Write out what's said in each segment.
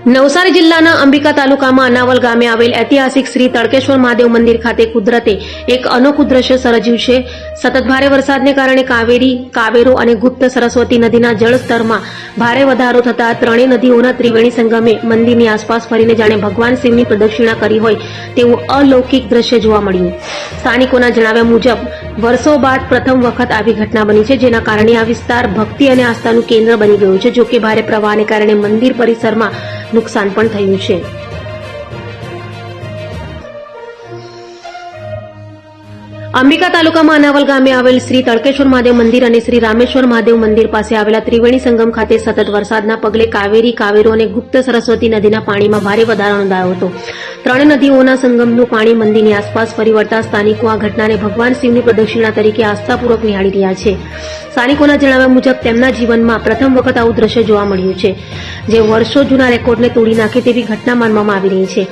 નવસારી જિલ્લાના અંબિકા તાલુકામાં અનાવલ ગામે આવેલ ઐતિહાસિક શ્રી તડકેશ્વર મહાદેવ મંદિર ખાતે કુદરતે એક અનોખું દ્રશ્ય સર્જ્યું છે. સતત ભારે વરસાદને કારણે કાવેરી, કાવેરો અને ગુપ્ત સરસ્વતી નદીના જળસ્તરમાં ભારે વધારો થતા ત્રણેય નદીઓના ત્રિવેણી સંગમે મંદિરની આસપાસ ફરીને જાણે ભગવાન શિવની પ્રદક્ષિણા કરી હોય તેવું અલૌકિક દ્રશ્ય જોવા મળ્યું. સ્થાનિકોના જણાવ્યા મુજબ વર્ષો બાદ પ્રથમ વખત આવી ઘટના બની છે, જેના કારણે આ વિસ્તાર ભક્તિ અને આસ્થાનું કેન્દ્ર બની ગયું છે. જોકે ભારે પ્રવાહને કારણે મંદિર પરિસરમાં નુકસાન પણ થયું છે. અંબિકા તાલુકામાં અનાવલ ગામે આવેલ શ્રી તડકેશ્વર મહાદેવ મંદિર અને શ્રી રામેશ્વર મહાદેવ મંદિર પાસે આવેલા ત્રિવેણી સંગમ ખાતે સતત વરસાદના પગલે કાવેરી, કાવેરો અને ગુપ્ત સરસ્વતી નદીના પાણીમાં ભારે વધારો નોંધાયો હતો. ત્રણેય નદીઓના સંગમનું પાણી મંદિરની આસપાસ ફરી વળતા સ્થાનિકો આ ઘટનાને ભગવાન શિવની પ્રદક્ષિણા તરીકે આસ્થાપૂર્વક નિહાળી રહ્યા છે. સ્થાનિકોના જણાવ્યા મુજબ તેમના જીવનમાં પ્રથમ વખત આવું દ્રશ્ય જોવા મળ્યું છે, જે વર્ષો જૂના રેકોર્ડને તોડી નાખે તેવી ઘટના માનવામાં આવી રહી છે.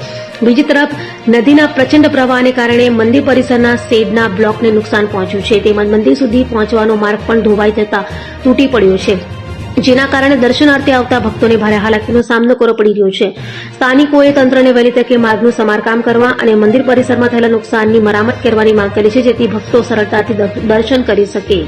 બીજી તરફ નદીના પ્રચંડ પ્રવાહને કારણે મંદિર પરિસરના શેડના બ્લોકને નુકસાન પહોંચ્યું છે, તેમજ મંદિર સુધી પહોંચવાનો માર્ગ પણ ધોવાઈ જતા તૂટી પડ્યો છે, જેના કારણે દર્શનાર્થે આવતા ભક્તોને ભારે હાલાકીનો સામનો કરવો પડી રહ્યો છે. સ્થાનિકોએ તંત્રને વહેલી તકે માર્ગનું સમારકામ કરવા અને મંદિર પરિસરમાં થયેલા નુકસાનની મરામત કરવાની માંગ કરી છે, જેથી ભક્તો સરળતાથી દર્શન કરી શકે.